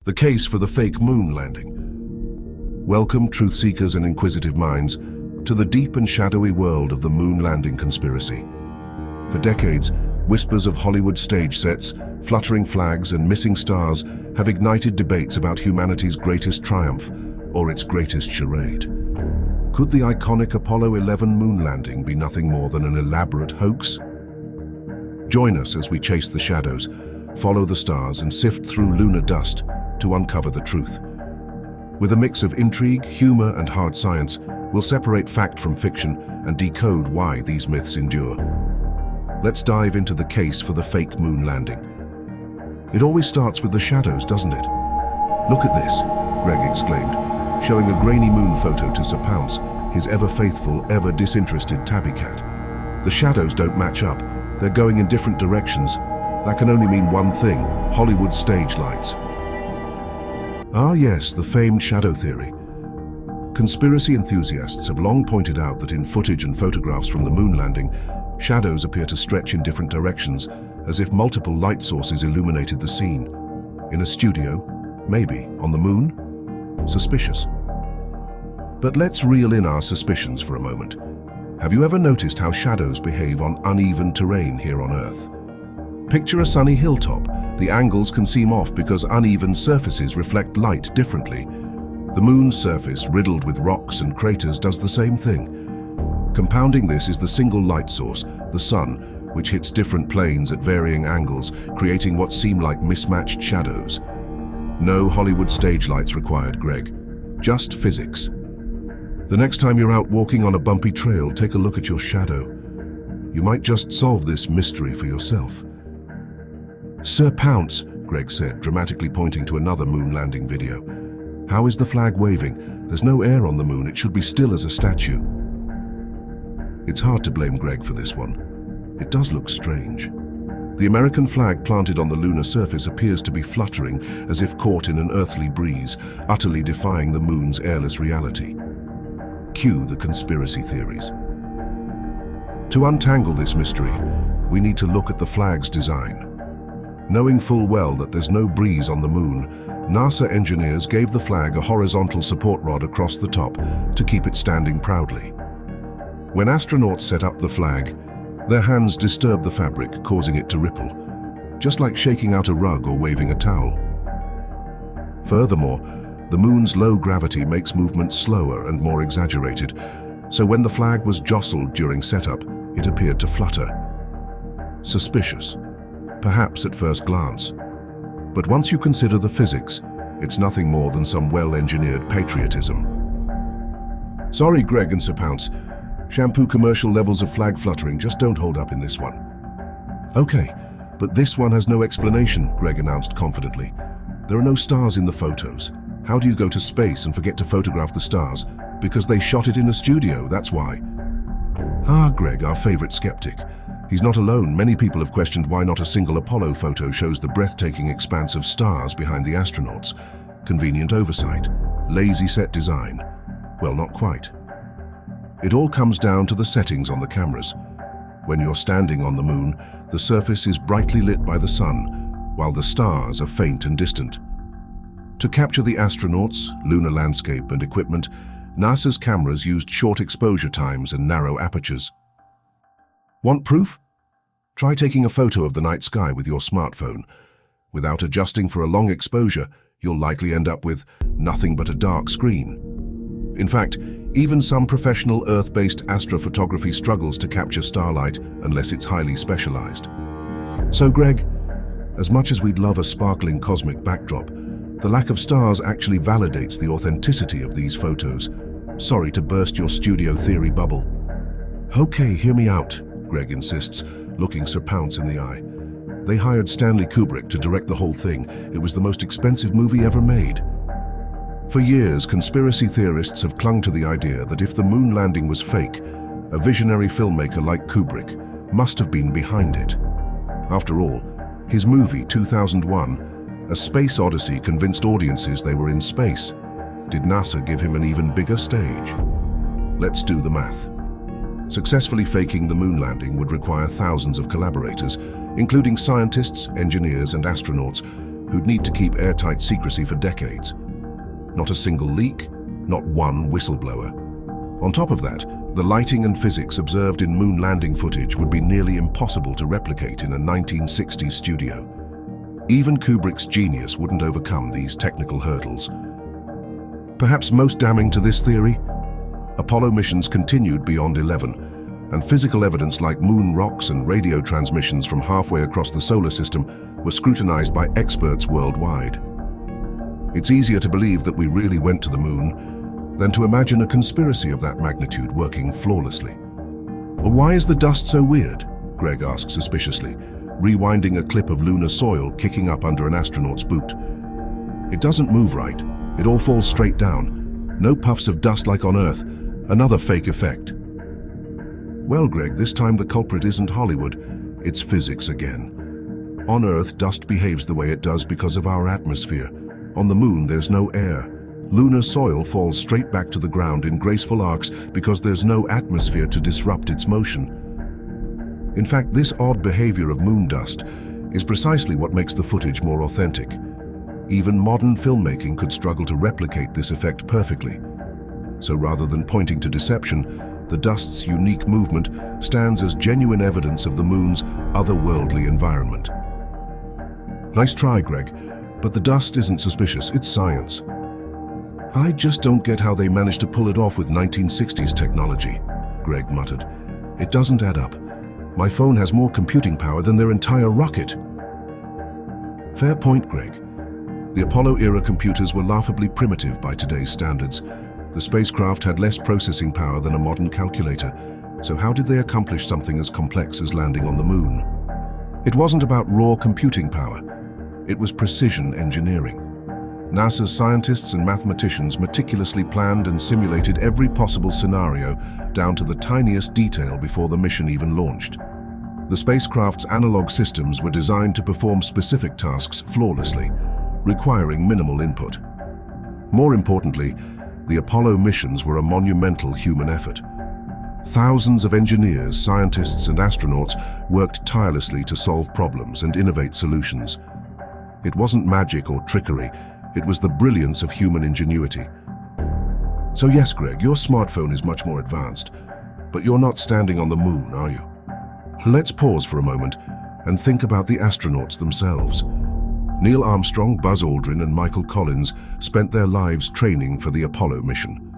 The case for the fake moon landing. Welcome, truth seekers and inquisitive minds, to the deep and shadowy world of the moon landing conspiracy. For decades, whispers of Hollywood stage sets, fluttering flags and missing stars have ignited debates about humanity's greatest triumph or its greatest charade. Could the iconic Apollo 11 moon landing be nothing more than an elaborate hoax? Join us as we chase the shadows, follow the stars and sift through lunar dust to uncover the truth. With a mix of intrigue, humor and hard science, we'll separate fact from fiction and decode why these myths endure. Let's dive into the case for the fake moon landing. It always starts with the shadows, doesn't it? "Look at this," Greg exclaimed, showing a grainy moon photo to Sir Pounce, his ever-faithful, ever-disinterested tabby cat. The shadows don't match up. They're going in different directions. That can only mean one thing: Hollywood stage lights. Ah yes, the famed shadow theory. Conspiracy enthusiasts have long pointed out that in footage and photographs from the moon landing, shadows appear to stretch in different directions, as if multiple light sources illuminated the scene. In a studio? Maybe. On the moon? Suspicious. But let's reel in our suspicions for a moment. Have you ever noticed how shadows behave on uneven terrain here on Earth? Picture a sunny hilltop. The angles can seem off because uneven surfaces reflect light differently. The moon's surface, riddled with rocks and craters, does the same thing. Compounding this is the single light source, the sun, which hits different planes at varying angles, creating what seem like mismatched shadows. No Hollywood stage lights required, Greg. Just physics. The next time you're out walking on a bumpy trail, take a look at your shadow. You might just solve this mystery for yourself. "Sir Pounce," Greg said, dramatically pointing to another moon landing video. "How is the flag waving? There's no air on the moon. It should be still as a statue." It's hard to blame Greg for this one. It does look strange. The American flag planted on the lunar surface appears to be fluttering, as if caught in an earthly breeze, utterly defying the moon's airless reality. Cue the conspiracy theories. To untangle this mystery, we need to look at the flag's design. Knowing full well that there's no breeze on the moon, NASA engineers gave the flag a horizontal support rod across the top to keep it standing proudly. When astronauts set up the flag, their hands disturbed the fabric, causing it to ripple, just like shaking out a rug or waving a towel. Furthermore, the moon's low gravity makes movement slower and more exaggerated, so when the flag was jostled during setup, it appeared to flutter. Suspicious, perhaps at first glance. But once you consider the physics, it's nothing more than some well-engineered patriotism. Sorry, Greg and Sir Pounce. Shampoo commercial levels of flag fluttering just don't hold up in this one. Okay, but this one has no explanation, Greg announced confidently. There are no stars in the photos. How do you go to space and forget to photograph the stars? Because they shot it in a studio, that's why. Ah, Greg, our favorite skeptic. He's not alone. Many people have questioned why not a single Apollo photo shows the breathtaking expanse of stars behind the astronauts. Convenient oversight. Lazy set design. Well, not quite. It all comes down to the settings on the cameras. When you're standing on the moon, the surface is brightly lit by the sun, while the stars are faint and distant. To capture the astronauts, lunar landscape and equipment, NASA's cameras used short exposure times and narrow apertures. Want proof? Try taking a photo of the night sky with your smartphone. Without adjusting for a long exposure, you'll likely end up with nothing but a dark screen. In fact, even some professional Earth-based astrophotography struggles to capture starlight unless it's highly specialized. So, Greg, as much as we'd love a sparkling cosmic backdrop, the lack of stars actually validates the authenticity of these photos. Sorry to burst your studio theory bubble. Okay, hear me out, Greg insists, looking Sir Pounce in the eye. They hired Stanley Kubrick to direct the whole thing. It was the most expensive movie ever made. For years, conspiracy theorists have clung to the idea that if the moon landing was fake, a visionary filmmaker like Kubrick must have been behind it. After all, his movie 2001, A Space Odyssey, convinced audiences they were in space. Did NASA give him an even bigger stage? Let's do the math. Successfully faking the moon landing would require thousands of collaborators, including scientists, engineers, and astronauts, who'd need to keep airtight secrecy for decades. Not a single leak, not one whistleblower. On top of that, the lighting and physics observed in moon landing footage would be nearly impossible to replicate in a 1960s studio. Even Kubrick's genius wouldn't overcome these technical hurdles. Perhaps most damning to this theory, Apollo missions continued beyond 11, and physical evidence like moon rocks and radio transmissions from halfway across the solar system were scrutinized by experts worldwide. It's easier to believe that we really went to the moon than to imagine a conspiracy of that magnitude working flawlessly. Why is the dust so weird? Greg asked suspiciously, rewinding a clip of lunar soil kicking up under an astronaut's boot. It doesn't move right. It all falls straight down. No puffs of dust like on Earth. Another fake effect. Well, Greg, this time the culprit isn't Hollywood. It's physics again. On Earth, dust behaves the way it does because of our atmosphere. On the moon, there's no air. Lunar soil falls straight back to the ground in graceful arcs because there's no atmosphere to disrupt its motion. In fact, this odd behavior of moon dust is precisely what makes the footage more authentic. Even modern filmmaking could struggle to replicate this effect perfectly. So rather than pointing to deception, the dust's unique movement stands as genuine evidence of the moon's otherworldly environment. Nice try, Greg, but the dust isn't suspicious, it's science. I just don't get how they managed to pull it off with 1960s technology, Greg muttered. It doesn't add up. My phone has more computing power than their entire rocket. Fair point, Greg. The Apollo-era computers were laughably primitive by today's standards. The spacecraft had less processing power than a modern calculator, so how did they accomplish something as complex as landing on the moon? It wasn't about raw computing power. It was precision engineering. NASA's scientists and mathematicians meticulously planned and simulated every possible scenario down to the tiniest detail before the mission even launched. The spacecraft's analog systems were designed to perform specific tasks flawlessly, requiring minimal input. More importantly, the Apollo missions were a monumental human effort. Thousands of engineers, scientists, and astronauts worked tirelessly to solve problems and innovate solutions. It wasn't magic or trickery. It was the brilliance of human ingenuity. So yes, Greg, your smartphone is much more advanced, but you're not standing on the moon, are you? Let's pause for a moment and think about the astronauts themselves. Neil Armstrong, Buzz Aldrin, and Michael Collins spent their lives training for the Apollo mission.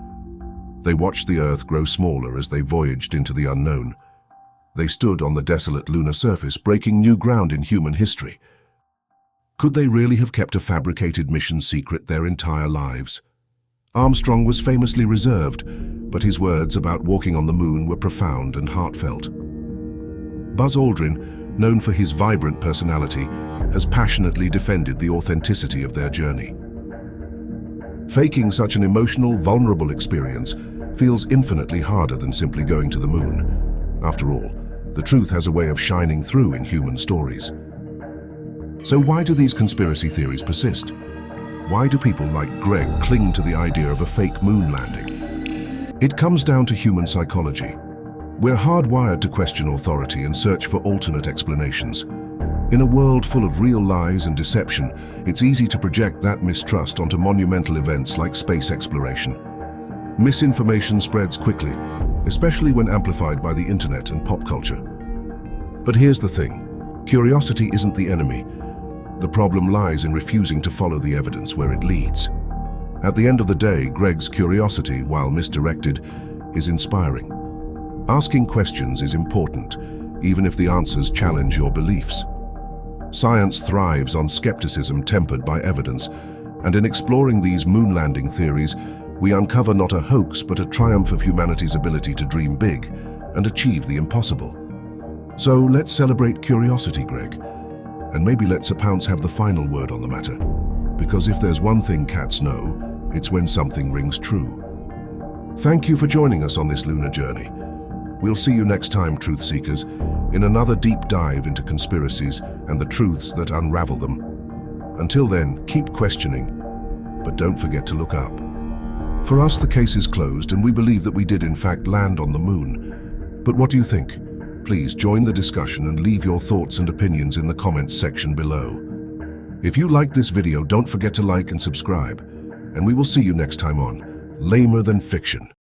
They watched the Earth grow smaller as they voyaged into the unknown. They stood on the desolate lunar surface, breaking new ground in human history. Could they really have kept a fabricated mission secret their entire lives? Armstrong was famously reserved, but his words about walking on the moon were profound and heartfelt. Buzz Aldrin, known for his vibrant personality, has passionately defended the authenticity of their journey. Faking such an emotional, vulnerable experience feels infinitely harder than simply going to the moon. After all, the truth has a way of shining through in human stories. So why do these conspiracy theories persist? Why do people like Greg cling to the idea of a fake moon landing? It comes down to human psychology. We're hardwired to question authority and search for alternate explanations. In a world full of real lies and deception, it's easy to project that mistrust onto monumental events like space exploration. Misinformation spreads quickly, especially when amplified by the internet and pop culture. But here's the thing. Curiosity isn't the enemy. The problem lies in refusing to follow the evidence where it leads. At the end of the day, Greg's curiosity, while misdirected, is inspiring. Asking questions is important, even if the answers challenge your beliefs. Science thrives on skepticism tempered by evidence, and in exploring these moon landing theories, we uncover not a hoax but a triumph of humanity's ability to dream big and achieve the impossible. So let's celebrate curiosity, Greg. And maybe let Sir Pounce have the final word on the matter. Because if there's one thing cats know, it's when something rings true. Thank you for joining us on this lunar journey. We'll see you next time, truth seekers, in another deep dive into conspiracies and the truths that unravel them. Until then, keep questioning, but don't forget to look up. For us, the case is closed, and we believe that we did in fact land on the moon. But what do you think? Please join the discussion and leave your thoughts and opinions in the comments section below. If you liked this video, don't forget to like and subscribe, and we will see you next time on Lamer Than Fiction.